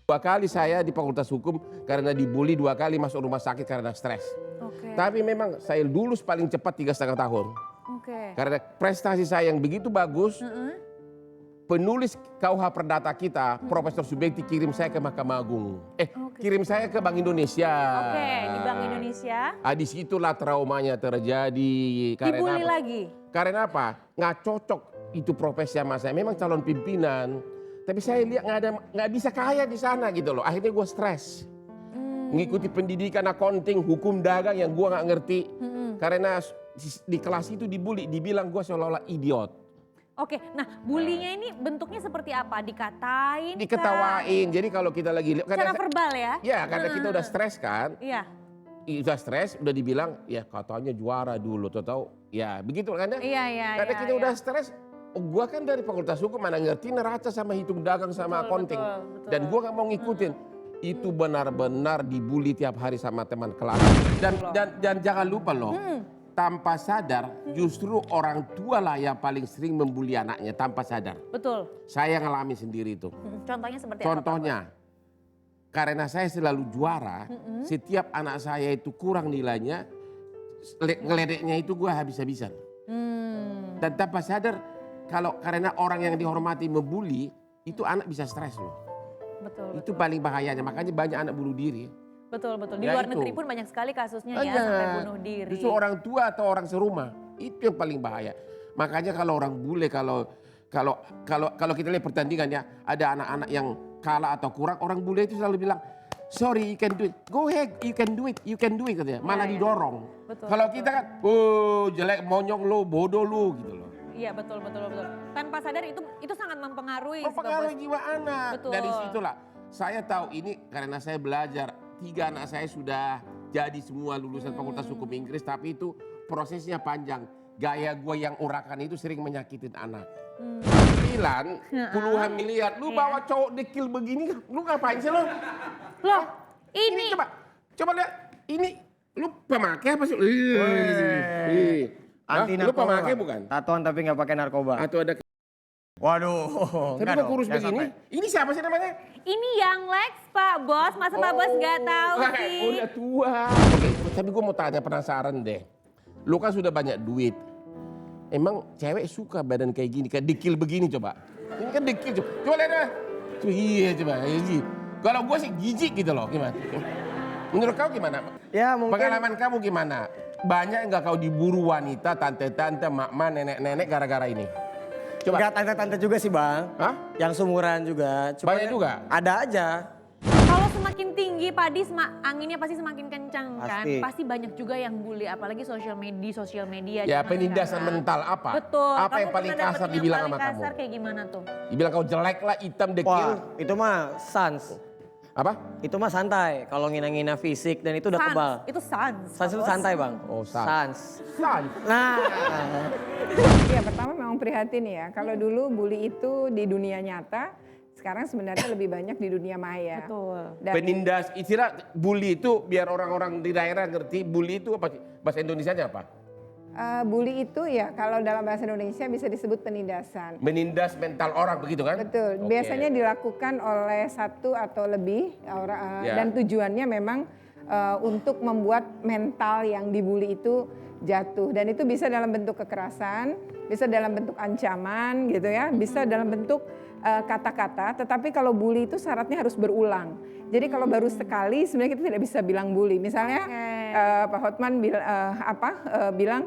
2 kali saya di Fakultas Hukum karena dibully, 2 kali masuk rumah sakit karena stres. Tapi memang saya lulus paling cepat 3,5 tahun. Karena prestasi saya yang begitu bagus, penulis KUH Perdata kita, Profesor Subekti kirim saya ke Mahkamah Agung. Kirim saya ke Bank Indonesia. Di Bank Indonesia. Disitulah traumanya terjadi. Dibully lagi? Karena apa? Nggak cocok itu profesi sama saya. Memang calon pimpinan. Tapi saya lihat nggak bisa kaya di sana gitu loh. Akhirnya gue stres. Ngikuti pendidikan accounting, hukum dagang yang gue nggak ngerti. Karena di kelas itu dibully, dibilang gue seolah-olah idiot. Nah bulinya ini bentuknya seperti apa? Dikatain? Diketawain. Jadi kalau kita lagi secara verbal ya? Ya, karena kita udah stres kan. Iya. Udah stres, udah dibilang ya katanya juara dulu, tahu ya begitu kan ya? Iya. Karena kita udah stres. Gua kan dari Fakultas Hukum mana ngerti neraca sama hitung dagang sama accounting. Betul. Dan gua nggak mau ngikutin. Itu benar-benar dibully tiap hari sama teman kelas. Dan jangan lupa loh, tanpa sadar justru orang tua lah yang paling sering membuli anaknya tanpa sadar. Betul. Saya ngalamin sendiri itu. Contohnya seperti apa? Contohnya, karena saya selalu juara, setiap anak saya itu kurang nilainya, ngeledeknya itu gua habis-habisan. Dan tanpa sadar, kalau karena orang yang dihormati membuli, itu anak bisa stres loh. Betul. Itu paling bahayanya, makanya banyak anak bunuh diri. Betul. Di luar negeri pun banyak sekali kasusnya ya sampai bunuh diri. Justru orang tua atau orang serumah, itu yang paling bahaya. Makanya kalau orang bule, kalau kita lihat pertandingan ya, ada anak-anak yang kalah atau kurang, orang bule itu selalu bilang, sorry, you can do it. Go ahead, you can do it katanya. Malah didorong. Kalau kita kan, jelek, monyong lu, bodoh lu gitu loh. Iya betul. Tanpa sadar itu sangat mempengaruhi. Mempengaruhi jiwa anak. Betul. Dari situlah saya tahu ini karena saya belajar. 3 anak saya sudah jadi semua lulusan Fakultas Hukum Inggris. Tapi itu prosesnya panjang. Gaya gue yang urakan itu sering menyakitin anak. 9 puluhan miliar. Lu bawa cowok dekil begini, lu ngapain sih lo? Loh ini. Coba lihat. Ini lu pemakai apa sih? Anti Lu narkoba. pemakai bukan? Tatoan tapi nggak pakai narkoba. Atau ada. Waduh. Tapi kok kurus begini? Ini siapa sih namanya? Ini Young Lex Pak Bos. Masa Pak Bos nggak tahu sih? Udah tua. Oke, tapi gue mau tanya, penasaran deh. Lu kan sudah banyak duit. Emang cewek suka badan kayak gini, kayak dekil begini coba? Ini kan dekil coba. Coba lihat deh. Iya coba. Kalau gue sih jijik gitu loh. Gimana? Menurut kau gimana? Ya mungkin. Pengalaman kamu gimana? Banyak nggak kau diburu wanita, tante-tante, mak-mak, nenek-nenek gara-gara ini? Coba. Enggak tante-tante juga sih bang. Hah? Yang sumuran juga. Cuma Banyak juga? Ada aja. Kalau semakin tinggi padi, anginnya pasti semakin kencang kan. Pasti banyak juga yang bully, apalagi sosial media. Ya penindasan mental apa? Betul. Apa yang paling kasar dibilang sama kamu? Paling kasar kayak gimana tuh? Dibilang kau jelek lah, hitam, dekil. Wah itu mah sans. Apa? Itu mah santai. Kalau ngina-ngina fisik dan itu udah Sans. kebal. Itu sans. Sans itu santai bang. Oh sans. Nah. Ya pertama memang prihatin ya. Kalau dulu bully itu di dunia nyata, sekarang sebenarnya lebih banyak di dunia maya. Betul. Dan Penindas, istilah bully itu biar orang-orang di daerah ngerti, bully itu apa sih? Bahasa Indonesianya apa? bully itu ya kalau dalam bahasa Indonesia bisa disebut penindasan. Menindas mental orang begitu kan? Betul. Oke. Biasanya dilakukan oleh 1 atau lebih orang dan tujuannya memang untuk membuat mental yang dibully itu jatuh, dan itu bisa dalam bentuk kekerasan, bisa dalam bentuk ancaman gitu ya, bisa dalam bentuk kata-kata. Tetapi kalau bully itu syaratnya harus berulang. Jadi kalau baru sekali sebenarnya kita tidak bisa bilang bully. Misalnya Pak Hotman bilang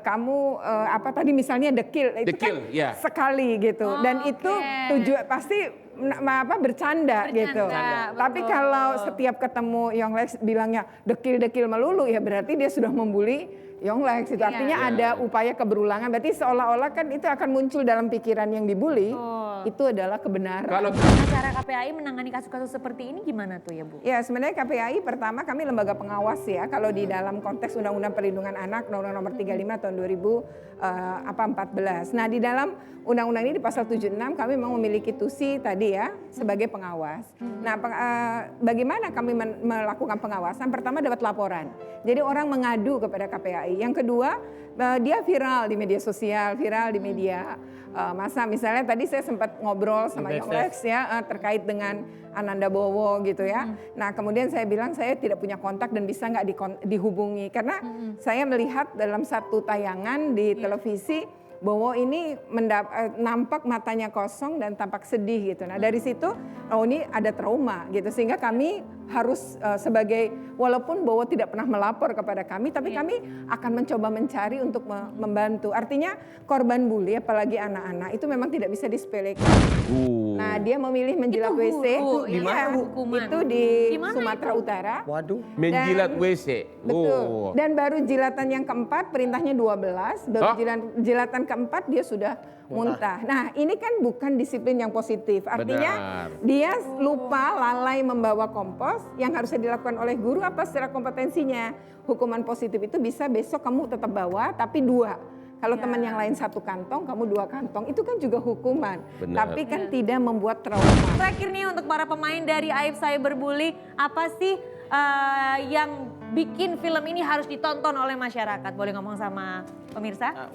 kamu apa tadi misalnya dekil itu Dekil, kan ya. sekali gitu, dan itu tujuan pasti bercanda gitu. Betul. Tapi kalau setiap ketemu Yonglex bilangnya dekil melulu, ya berarti dia sudah membuli Yonglex. Itu artinya ada upaya keberulangan. Berarti seolah-olah kan itu akan muncul dalam pikiran yang dibully. Itu adalah kebenaran. Kalau cara KPAI menangani kasus-kasus seperti ini gimana tuh ya Bu? Ya sebenarnya KPAI pertama kami lembaga pengawas ya. Kalau di dalam konteks Undang-Undang Perlindungan Anak Undang-Undang Nomor 35 tahun 2014. Nah di dalam undang-undang ini di pasal 76 kami memang memiliki tusi tadi ya sebagai pengawas. Nah bagaimana kami melakukan pengawasan? Pertama dapat laporan. Jadi orang mengadu kepada KPAI. Yang kedua dia viral di media sosial, viral di media masa misalnya tadi saya sempat ngobrol sama Young Lex ya terkait dengan Ananda Bowo gitu ya. Nah kemudian saya bilang saya tidak punya kontak dan bisa nggak dihubungi karena saya melihat dalam satu tayangan di televisi Bowo ini nampak matanya kosong dan tampak sedih gitu. Nah dari situ oh ini ada trauma gitu sehingga kami harus sebagai walaupun Bowo tidak pernah melapor kepada kami tapi kami akan mencoba mencari untuk membantu. Artinya korban bully apalagi anak-anak itu memang tidak bisa disepelekan. Nah dia memilih menjilat WC di mana hukuman? Itu di Dimana Sumatera itu? Utara. Waduh. Menjilat WC. Betul. Dan baru jilatan yang keempat perintahnya 12, baru jilatan keempat dia sudah muntah. Nah ini kan bukan disiplin yang positif. Artinya dia lupa lalai membawa kompos yang harusnya dilakukan oleh guru apa secara kompetensinya. Hukuman positif itu bisa besok kamu tetap bawa tapi 2. Kalau teman yang lain 1 kantong, kamu 2 kantong, itu kan juga hukuman. Tapi kan tidak membuat trauma. Terakhir nih untuk para pemain dari Aib Cyberbully, apa sih yang bikin film ini harus ditonton oleh masyarakat? Boleh ngomong sama pemirsa?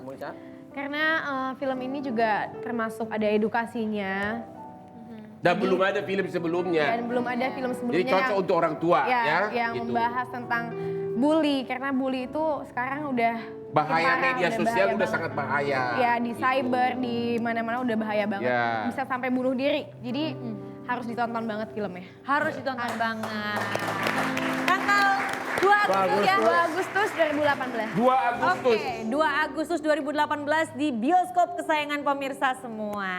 Karena film ini juga termasuk ada edukasinya. Dan belum ada film sebelumnya. Dan belum ada film sebelumnya. Jadi cocok untuk orang tua ya. Yang gitu. membahas tentang bully. Karena bully itu sekarang udah Bahaya parah, media sosial udah banget. sangat bahaya. Ya di Gitu. cyber, di mana-mana udah bahaya banget. Ya. Bisa sampai bunuh diri. Jadi harus ditonton banget filmnya. Harus ditonton banget. Tanggal 2 Agustus ya? 2 Agustus 2018. 2 Agustus. Oke, 2 Agustus 2018 di bioskop kesayangan pemirsa semua.